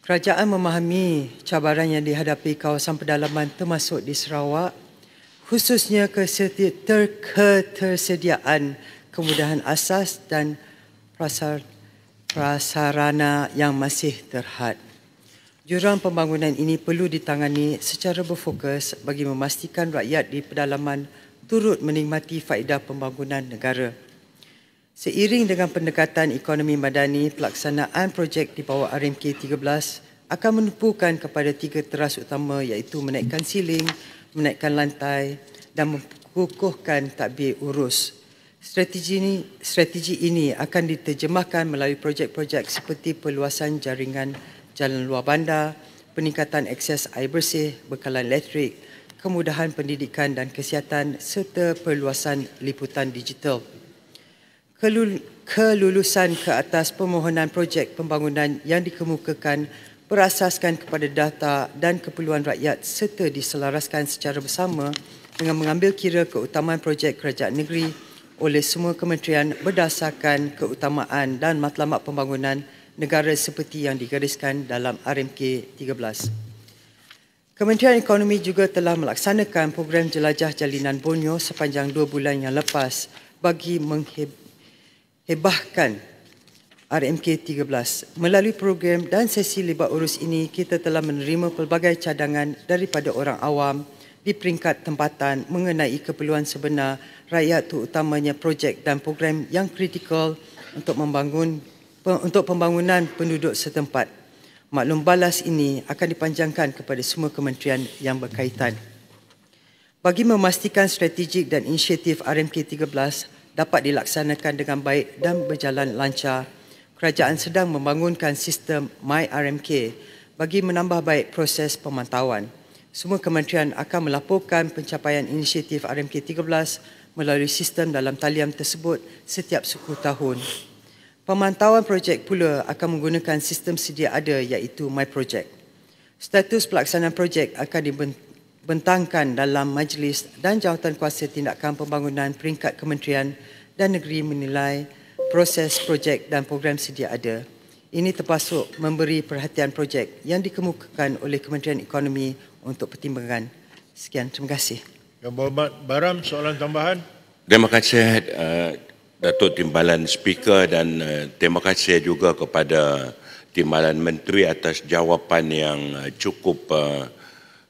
Kerajaan memahami cabaran yang dihadapi kawasan pedalaman termasuk di Sarawak, khususnya ketersediaan kemudahan asas dan prasarana yang masih terhad. Jurang pembangunan ini perlu ditangani secara berfokus bagi memastikan rakyat di pedalaman turut menikmati faedah pembangunan negara. Seiring dengan pendekatan ekonomi madani, pelaksanaan projek di bawah RMK 13 akan menumpukan kepada 3 teras utama iaitu menaikkan siling, menaikkan lantai dan mengukuhkan tadbir urus. Strategi ini akan diterjemahkan melalui projek-projek seperti perluasan jaringan jalan luar bandar, peningkatan akses air bersih, bekalan elektrik, kemudahan pendidikan dan kesihatan serta perluasan liputan digital. Kelulusan ke atas permohonan projek pembangunan yang dikemukakan berasaskan kepada data dan keperluan rakyat serta diselaraskan secara bersama dengan mengambil kira keutamaan projek kerajaan negeri oleh semua kementerian berdasarkan keutamaan dan matlamat pembangunan negara seperti yang digariskan dalam RMK 13. Kementerian Ekonomi juga telah melaksanakan program jelajah jalinan Borneo sepanjang 2 bulan yang lepas bagi menghebahkan RMK 13. Melalui program dan sesi libat urus ini, kita telah menerima pelbagai cadangan daripada orang awam di peringkat tempatan mengenai keperluan sebenar rakyat terutamanya projek dan program yang kritikal untuk pembangunan penduduk setempat. Maklum balas ini akan dipanjangkan kepada semua kementerian yang berkaitan. Bagi memastikan strategik dan inisiatif RMK 13 dapat dilaksanakan dengan baik dan berjalan lancar, kerajaan sedang membangunkan sistem MyRMK bagi menambah baik proses pemantauan. Semua kementerian akan melaporkan pencapaian inisiatif RMK 13 melalui sistem dalam talian tersebut setiap 10 tahun. Pemantauan projek pula akan menggunakan sistem sedia ada iaitu MyProject. Status pelaksanaan projek akan dibentangkan dalam majlis dan jawatankuasa tindakan pembangunan peringkat kementerian dan negeri menilai proses projek dan program sedia ada. Ini termasuk memberi perhatian projek yang dikemukakan oleh Kementerian Ekonomi untuk pertimbangan. Sekian, terima kasih. Yang Berhormat Baram, soalan tambahan. Terima kasih Datuk Timbalan Speaker dan terima kasih juga kepada Timbalan Menteri atas jawapan yang cukup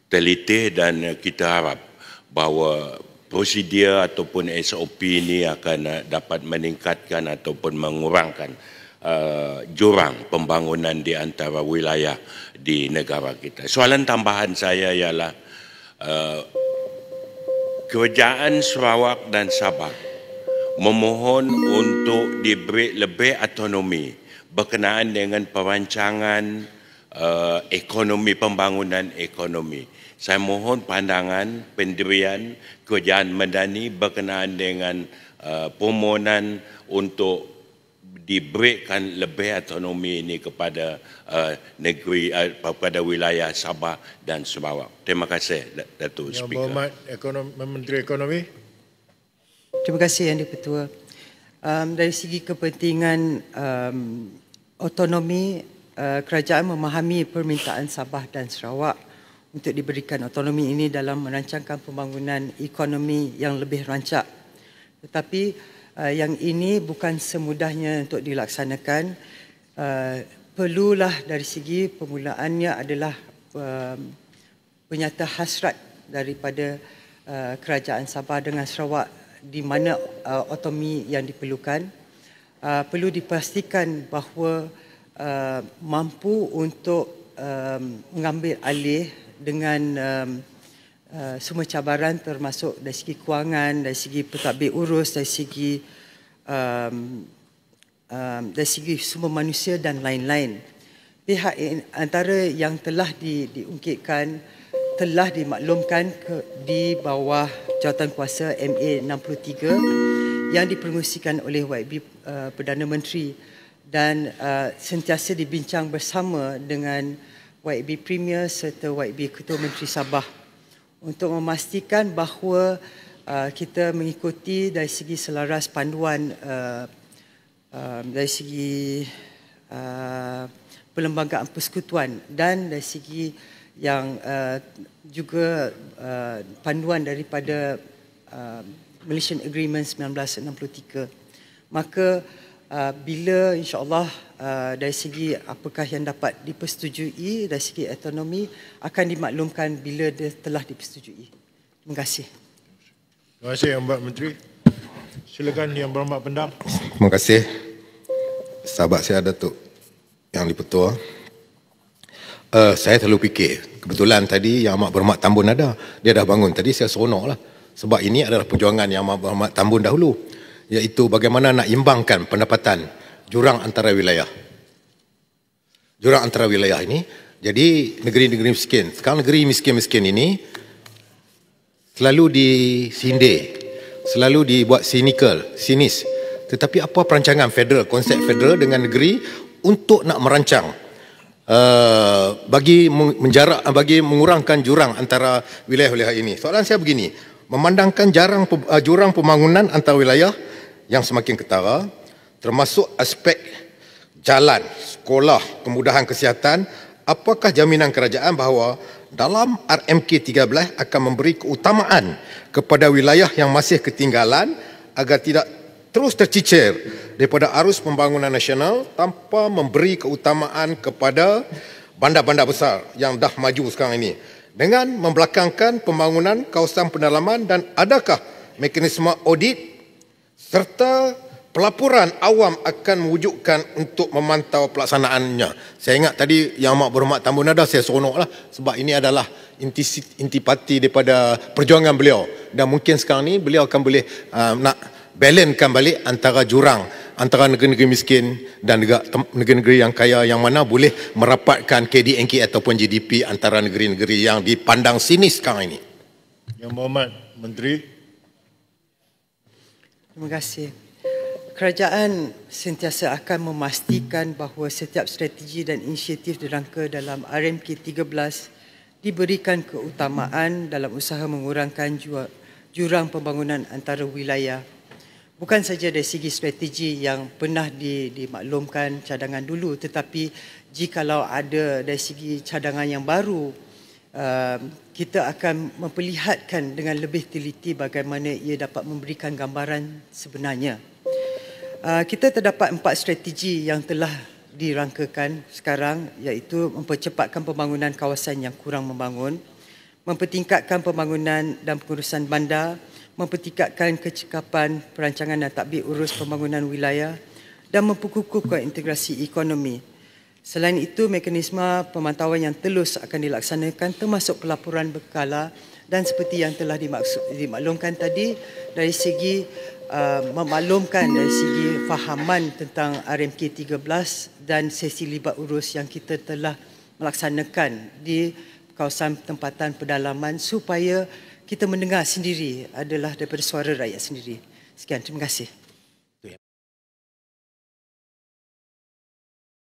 teliti dan kita harap bahawa prosedur ataupun SOP ini akan dapat meningkatkan ataupun mengurangkan jurang pembangunan di antara wilayah di negara kita. Soalan tambahan saya ialah Kerajaan Sarawak dan Sabah memohon untuk diberi lebih autonomi berkenaan dengan perancangan ekonomi, pembangunan ekonomi. Saya mohon pandangan pendirian kerajaan madani berkenaan dengan permohonan untuk diberikan lebih autonomi ini kepada negeri, kepada wilayah Sabah dan Sarawak. Terima kasih, Datuk Yang Speaker. Berhormat Menteri Ekonomi. Terima kasih Yang di-Pertua. Dari segi kepentingan otonomi, kerajaan memahami permintaan Sabah dan Sarawak untuk diberikan otonomi ini dalam merancangkan pembangunan ekonomi yang lebih rancak. Tetapi yang ini bukan semudahnya untuk dilaksanakan. Perlulah dari segi permulaannya adalah penyata hasrat daripada kerajaan Sabah dengan Sarawak di mana otonomi yang diperlukan. Perlu dipastikan bahawa mampu untuk mengambil alih dengan semua cabaran termasuk dari segi kewangan, dari segi pentadbir urus, dari segi sumber manusia dan lain-lain. Pihak antara yang telah diungkitkan telah dimaklumkan di bawah jawatankuasa MA 63 yang dipromosikan oleh YB Perdana Menteri dan sentiasa dibincang bersama dengan YB Premier serta YB Ketua Menteri Sabah untuk memastikan bahawa kita mengikuti dari segi selaras panduan dari segi perlembagaan persekutuan dan dari segi yang juga panduan daripada Malaysian Agreement 1963. Maka bila insya-Allah dari segi apakah yang dapat dipersetujui dari segi autonomi akan dimaklumkan bila dia telah dipersetujui. Terima kasih. Terima kasih Yang Berhormat Menteri. Silakan Yang Berhormat Pendang. Terima kasih. Sahabat saya Datuk Yang di-Pertua. Saya selalu fikir, kebetulan tadi Yang Amat Berhormat Tambun ada. Dia dah bangun tadi, saya seronok lah. Sebab ini adalah perjuangan Yang Amat Berhormat Tambun dahulu. Iaitu bagaimana nak imbangkan pendapatan jurang antara wilayah. Jurang antara wilayah ini, jadi negeri-negeri miskin. Sekarang negeri miskin-miskin ini selalu disindir, selalu dibuat sinis. Tetapi apa perancangan federal, konsep federal dengan negeri untuk nak merancang bagi mengurangkan jurang antara wilayah-wilayah ini. Soalan saya begini, memandangkan jurang pembangunan antara wilayah yang semakin ketara, termasuk aspek jalan, sekolah, kemudahan kesihatan, apakah jaminan kerajaan bahawa dalam RMK 13 akan memberi keutamaan kepada wilayah yang masih ketinggalan agar tidak terus tercicir daripada arus pembangunan nasional tanpa memberi keutamaan kepada bandar-bandar besar yang dah maju sekarang ini, dengan membelakangkan pembangunan kawasan pendalaman, dan adakah mekanisme audit serta pelaporan awam akan mewujudkan untuk memantau pelaksanaannya. Saya ingat tadi Yang Amat Berhormat Tambun Nada, saya seronoklah sebab ini adalah intipati daripada perjuangan beliau, dan mungkin sekarang ni beliau akan boleh nak balancekan balik antara jurang antara negeri-negeri miskin dan negeri-negeri yang kaya, yang mana boleh merapatkan KDNK ataupun GDP antara negeri-negeri yang dipandang sinis sekarang ini. Yang Berhormat Menteri. Terima kasih. Kerajaan sentiasa akan memastikan bahawa setiap strategi dan inisiatif dirangka dalam RMK 13 diberikan keutamaan dalam usaha mengurangkan jurang pembangunan antara wilayah. Bukan saja dari segi strategi yang pernah dimaklumkan cadangan dulu, tetapi jikalau ada dari segi cadangan yang baru, kita akan memperlihatkan dengan lebih teliti bagaimana ia dapat memberikan gambaran sebenarnya. Kita terdapat 4 strategi yang telah dirangkakan sekarang, iaitu mempercepatkan pembangunan kawasan yang kurang membangun, mempertingkatkan pembangunan dan pengurusan bandar, mempertingkatkan kecekapan perancangan dan tadbir urus pembangunan wilayah, dan memperkukuhkan integrasi ekonomi. Selain itu, mekanisme pemantauan yang telus akan dilaksanakan, termasuk pelaporan berkala, dan seperti yang telah dimaklumkan tadi, dari segi memaklumkan dari segi fahaman tentang RMK 13 dan sesi libat urus yang kita telah melaksanakan di kawasan tempatan pedalaman, supaya kita mendengar sendiri adalah daripada suara rakyat sendiri. Sekian, terima kasih.